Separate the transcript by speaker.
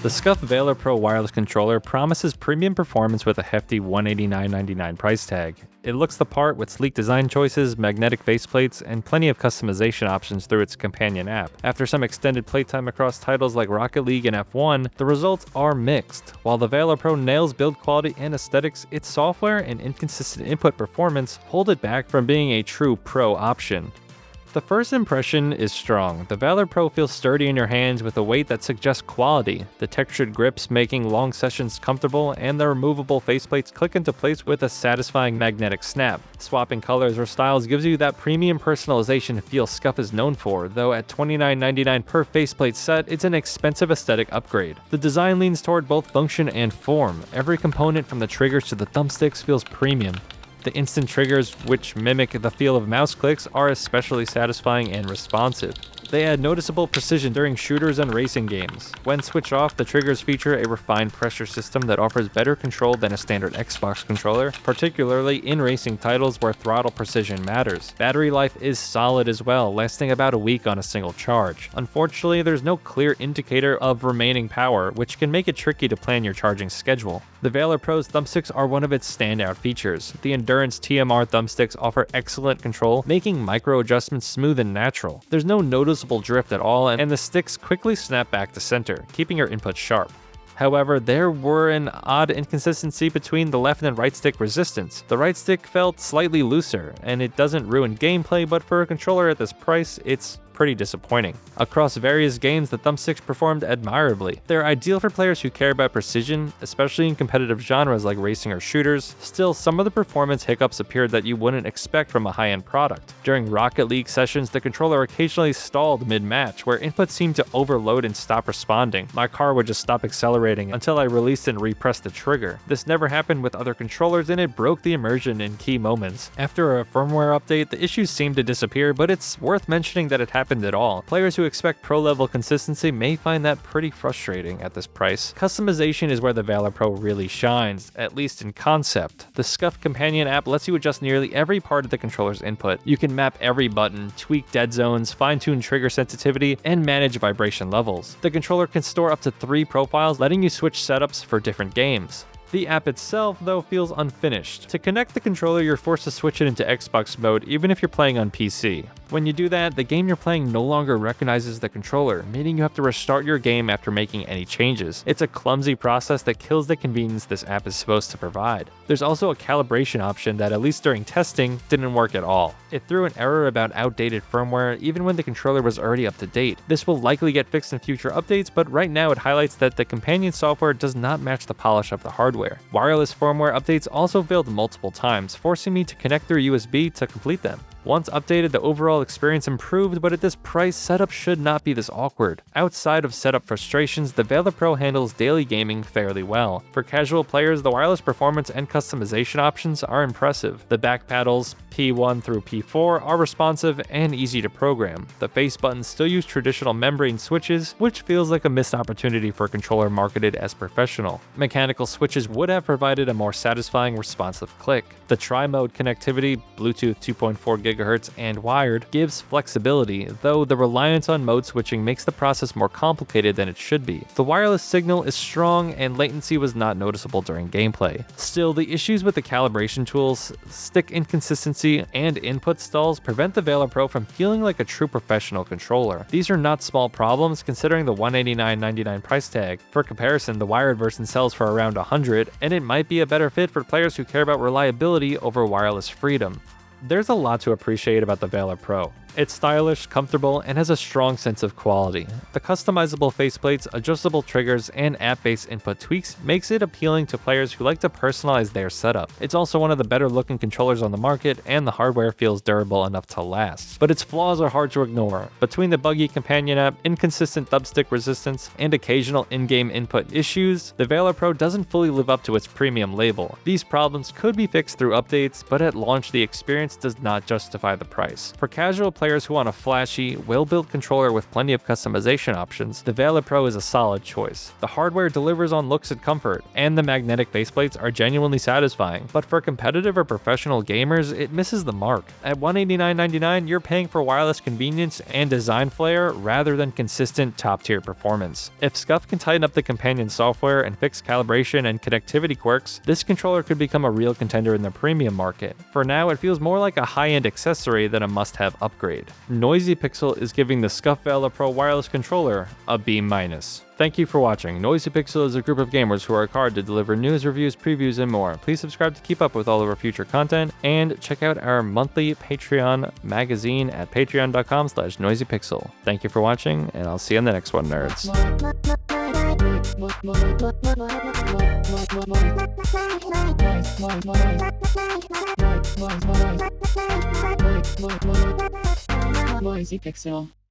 Speaker 1: The SCUF Valor Pro wireless controller promises premium performance with a hefty $189.99 price tag. It looks the part with sleek design choices, magnetic faceplates, and plenty of customization options through its companion app. After some extended playtime across titles like Rocket League and F1, the results are mixed. While the Valor Pro nails build quality and aesthetics, its software and inconsistent input performance hold it back from being a true pro option. The first impression is strong. The Valor Pro feels sturdy in your hands with a weight that suggests quality, the textured grips making long sessions comfortable, and the removable faceplates click into place with a satisfying magnetic snap. Swapping colors or styles gives you that premium personalization feel SCUF is known for, though at $29.99 per faceplate set, it's an expensive aesthetic upgrade. The design leans toward both function and form. Every component from the triggers to the thumbsticks feels premium. The instant triggers, which mimic the feel of mouse clicks, are especially satisfying and responsive. They add noticeable precision during shooters and racing games. When switched off, the triggers feature a refined pressure system that offers better control than a standard Xbox controller, particularly in racing titles where throttle precision matters. Battery life is solid as well, lasting about a week on a single charge. Unfortunately, there's no clear indicator of remaining power, which can make it tricky to plan your charging schedule. The Valor Pro's thumbsticks are one of its standout features. The Endurance TMR thumbsticks offer excellent control, making micro adjustments smooth and natural. There's no noticeable drift at all, and the sticks quickly snap back to center, keeping your input sharp. However, there were an odd inconsistency between the left and right stick resistance. The right stick felt slightly looser, and it doesn't ruin gameplay, but for a controller at this price, it's pretty disappointing. Across various games, the thumbsticks performed admirably. They're ideal for players who care about precision, especially in competitive genres like racing or shooters. Still, some of the performance hiccups appeared that you wouldn't expect from a high-end product. During Rocket League sessions, the controller occasionally stalled mid-match, where input seemed to overload and stop responding. My car would just stop accelerating until I released and repressed the trigger. This never happened with other controllers, and it broke the immersion in key moments. After a firmware update, the issues seemed to disappear, but it's worth mentioning that it happened at all. Players who expect pro-level consistency may find that pretty frustrating at this price. Customization is where the Valor Pro really shines, at least in concept. The SCUF companion app lets you adjust nearly every part of the controller's input. You can map every button, tweak dead zones, fine-tune trigger sensitivity, and manage vibration levels. The controller can store up to 3 profiles, letting you switch setups for different games. The app itself, though, feels unfinished. To connect the controller, you're forced to switch it into Xbox mode even if you're playing on PC. When you do that, the game you're playing no longer recognizes the controller, meaning you have to restart your game after making any changes. It's a clumsy process that kills the convenience this app is supposed to provide. There's also a calibration option that, at least during testing, didn't work at all. It threw an error about outdated firmware even when the controller was already up to date. This will likely get fixed in future updates, but right now it highlights that the companion software does not match the polish of the hardware. Wireless firmware updates also failed multiple times, forcing me to connect through USB to complete them. Once updated, the overall experience improved, but at this price, setup should not be this awkward. Outside of setup frustrations, the Valor Pro handles daily gaming fairly well. For casual players, the wireless performance and customization options are impressive. The back paddles, P1 through P4, are responsive and easy to program. The face buttons still use traditional membrane switches, which feels like a missed opportunity for a controller marketed as professional. Mechanical switches would have provided a more satisfying responsive click. The tri-mode connectivity, Bluetooth 2.4 GHz and wired, gives flexibility, though the reliance on mode switching makes the process more complicated than it should be. The wireless signal is strong and latency was not noticeable during gameplay. Still, the issues with the calibration tools, stick inconsistency, and input stalls prevent the Valor Pro from feeling like a true professional controller. These are not small problems considering the $189.99 price tag. For comparison, the wired version sells for around $100, and it might be a better fit for players who care about reliability over wireless freedom. There's a lot to appreciate about the Valor Pro. It's stylish, comfortable, and has a strong sense of quality. The customizable faceplates, adjustable triggers, and app-based input tweaks makes it appealing to players who like to personalize their setup. It's also one of the better-looking controllers on the market, and the hardware feels durable enough to last. But its flaws are hard to ignore. Between the buggy companion app, inconsistent thumbstick resistance, and occasional in-game input issues, the Valor Pro doesn't fully live up to its premium label. These problems could be fixed through updates, but at launch the experience does not justify the price. For casual players players who want a flashy, well-built controller with plenty of customization options, the Valor Pro is a solid choice. The hardware delivers on looks and comfort, and the magnetic faceplates are genuinely satisfying, but for competitive or professional gamers, it misses the mark. At $189.99, you're paying for wireless convenience and design flair rather than consistent top-tier performance. If SCUF can tighten up the companion software and fix calibration and connectivity quirks, this controller could become a real contender in the premium market. For now, it feels more like a high-end accessory than a must-have upgrade. Noisy Pixel is giving the SCUF Valor Pro wireless controller a B-. Thank you for watching. Noisy Pixel is a group of gamers who work hard to deliver news, reviews, previews, and more. Please subscribe to keep up with all of our future content, and check out our monthly Patreon magazine at patreon.com/noisypixel. Thank you for watching, and I'll see you on the next one, nerds.
Speaker 2: Noisy Pixel.